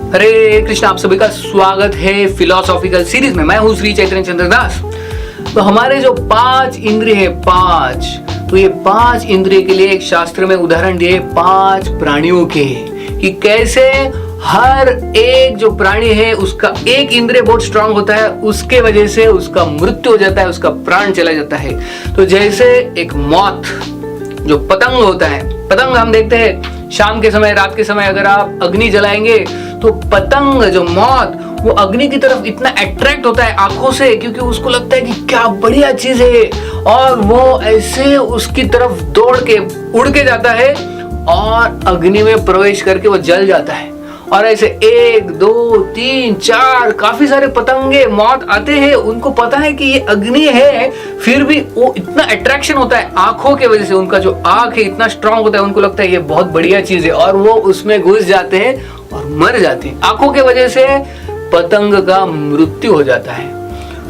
हरे कृष्ण, आप सभी का स्वागत है फिलोसॉफिकल सीरीज में। मैं हूं श्री चैतन्य चंद्र दास। तो हमारे जो 5 इंद्रिय है, 5, तो ये 5 इंद्रिय के लिए एक शास्त्र में उदाहरण दिए 5 प्राणियों के, कि कैसे हर एक जो प्राणी है उसका एक इंद्रिय बहुत स्ट्रांग होता है, उसके वजह से उसका मृत्यु हो जाता है, उसका प्राण चला जाता है। तो जैसे एक मौत जो पतंग होता है, पतंग हम देखते हैं शाम के समय, रात के समय अगर आप अग्नि जलाएंगे तो पतंग जो मौत वो अग्नि की तरफ इतना अट्रैक्ट होता है आंखों से, क्योंकि उसको लगता है कि क्या बढ़िया चीज है, और वो ऐसे उसकी तरफ दौड़ के उड़ के जाता है और अग्नि में प्रवेश करके वो जल जाता है। और ऐसे 1, 2, 3, 4 काफी सारे पतंगे मौत आते हैं, उनको पता है कि ये अग्नि है, फिर भी वो इतना अट्रैक्शन होता है आंखों के वजह से, उनका जो आंख है इतना स्ट्रांग होता है, उनको लगता है ये बहुत बढ़िया चीज है, और वो उसमें घुस जाते हैं और मर जाते हैं। आंखों के वजह से पतंग का मृत्यु हो जाता है।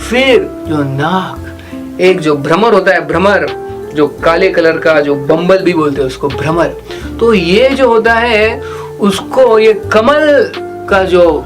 फिर जो नाक, एक जो भ्रमर होता है, भ्रमर जो काले कलर का, जो बम्बल भी बोलते हैं उसको भ्रमर, तो ये जो होता है उसको ये कमल का जो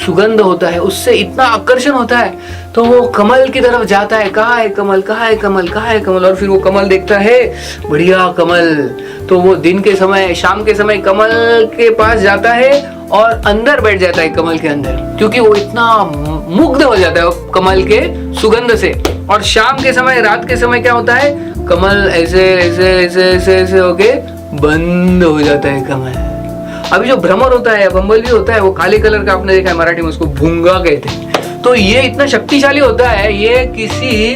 सुगंध होता है उससे इतना आकर्षण होता है, तो वो कमल की तरफ जाता है, कहाँ है कमल, कहाँ है कमल, कहाँ है कमल, और फिर वो कमल देखता है, बढ़िया कमल, तो वो दिन के समय, शाम के समय कमल के पास जाता है और अंदर बैठ जाता है कमल के अंदर, क्योंकि वो इतना मुग्ध हो जाता है वो कमल के सुगंध से। और शाम के समय, रात के समय क्या होता है, कमल ऐसे ऐसे ऐसे ऐसे ऐसे होके बंद हो जाता है कमल। अभी जो भ्रमर होता है, बम्बल भी होता है, वो काले कलर का, आपने देखा है मराठी में उसको भूंगा कहते हैं। तो ये इतना शक्तिशाली होता है, ये किसी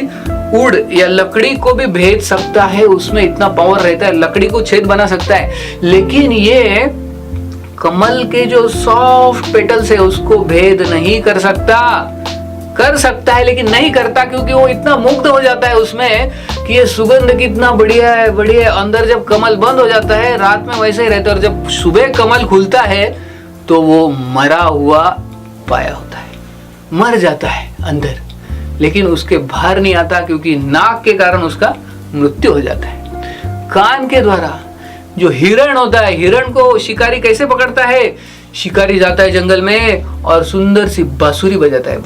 उड़ या लकड़ी को भी भेद सकता है, उसमें इतना पावर रहता है, लकड़ी को छेद बना सकता है। लेकिन ये कमल के जो सॉफ्ट पेटल्स है उसको भेद नहीं कर सकता है, लेकिन नहीं करता, क्योंकि वो इतना मुग्ध हो जाता है उसमें कि ये सुगंध कितना बढ़िया है, बढ़िया। अंदर जब कमल बंद हो जाता है, रात में वैसे ही रहता है, और जब सुबह कमल खुलता है तो वो मरा हुआ पाया होता है, मर जाता है अंदर, लेकिन उसके बाहर नहीं आता, क्योंकि नाक के कारण उसका मृत्यु हो जाता है। कान के द्वारा जो हिरण होता है, हिरण को शिकारी कैसे पकड़ता है, शिकारी जाता है जंगल में और सुंदर सी बांसुरी बजाता है,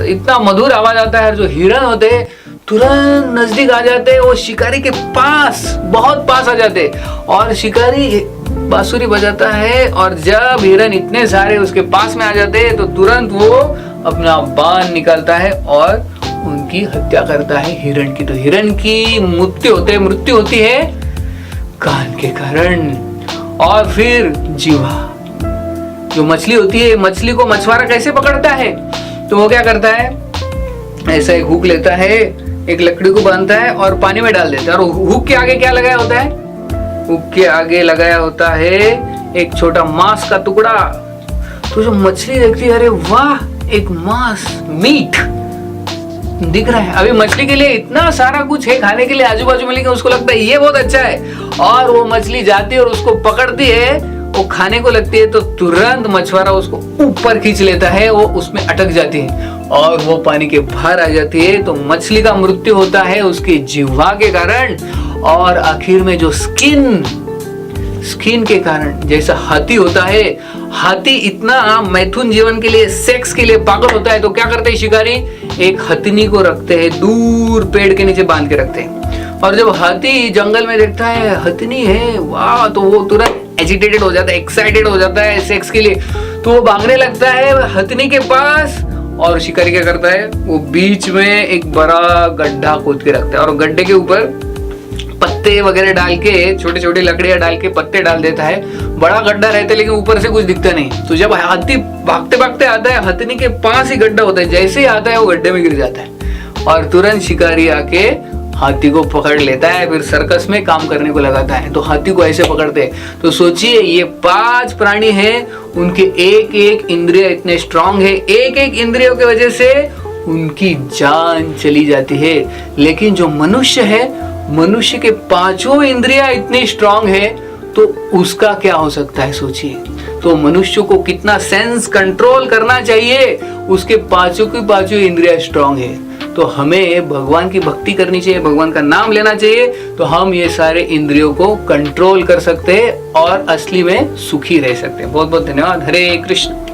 इतना मधुर आवाज आता है, जो हिरण होते हैं तुरंत नजदीक आ जाते हैं, वो शिकारी के पास, बहुत पास आ जाते हैं, और शिकारी बांसुरी बजाता है, और जब हिरण इतने सारे उसके पास में आ जाते हैं तो तुरंत वो अपना बाण निकालता है और उनकी हत्या करता है हिरण की। तो हिरण की मृत्यु होती है कान के कारण। और फिर जीवा, जो मछली होती है, मछली को मछुआरा कैसे पकड़ता है, तो वो क्या करता है, ऐसा एक हुक लेता है, एक लकड़ी को बांधता है और पानी में डाल देता है, और हुक के आगे क्या लगाया होता है, हुक के आगे लगाया होता है एक छोटा मांस का टुकड़ा। तो जो मछली देखती है, अरे वाह, एक मांस, मीट दिख रहा है। अभी मछली के लिए इतना सारा कुछ है खाने के लिए आजू बाजू में, लेकिन उसको लगता है ये बहुत अच्छा है, और वो मछली जाती है और उसको पकड़ती है, वो खाने को लगती है, तो तुरंत मछुआरा उसको ऊपर खींच लेता है, वो उसमें अटक जाती है और वो पानी के बाहर आ जाती है। तो मछली का मृत्यु होता है उसके जिह्वा के कारण। और आखिर में जो स्किन के कारण, जैसा हाथी होता है, हाथी इतना मैथुन जीवन के लिए, सेक्स के लिए पागल होता है, तो क्या करते हैं शिकारी, एक हथनी को रखते हैं, दूर पेड़ के नीचे बांध के रखते हैं, और जब हाथी जंगल में देखता है हथनी है, वाह, तो वो तुरंत एजिटेटेड हो जाता है, एक्साइटेड हो जाता है सेक्स के लिए, तो वो भागने लगता है हथनी के पास, और शिकारी क्या करता है, वो बीच में एक बड़ा गड्ढा खोद के रखता है, और गड्ढे के ऊपर पत्ते वगैरह डाल के, छोटे छोटे लकड़ियां डाल के पत्ते डाल देता है। बड़ा गड्ढा रहता है लेकिन ऊपर से कुछ दिखता नहीं। तो जब हाथी भागते भागते आता है, हथनी के पास ही गड्ढा होता है, जैसे ही आता है वो गड्ढे में गिर जाता है, और तुरंत शिकारी आके हाथी को पकड़ लेता है, फिर सर्कस में काम करने को लगाता है। तो हाथी को ऐसे पकड़ते हैं। तो सोचिए, ये 5 प्राणी हैं, उनके एक एक इंद्रिय इतने स्ट्रांग है, एक एक इंद्रियों की वजह से उनकी जान चली जाती है। लेकिन जो मनुष्य है, मनुष्य के 5 इंद्रियां इतनी स्ट्रांग है, तो उसका क्या हो सकता है सोचिए। तो मनुष्य को कितना सेंस कंट्रोल करना चाहिए, उसके 5 इंद्रियां स्ट्रांग है। तो हमें भगवान की भक्ति करनी चाहिए, भगवान का नाम लेना चाहिए, तो हम ये सारे इंद्रियों को कंट्रोल कर सकते हैं और असली में सुखी रह सकते हैं। बहुत बहुत धन्यवाद। हरे कृष्ण।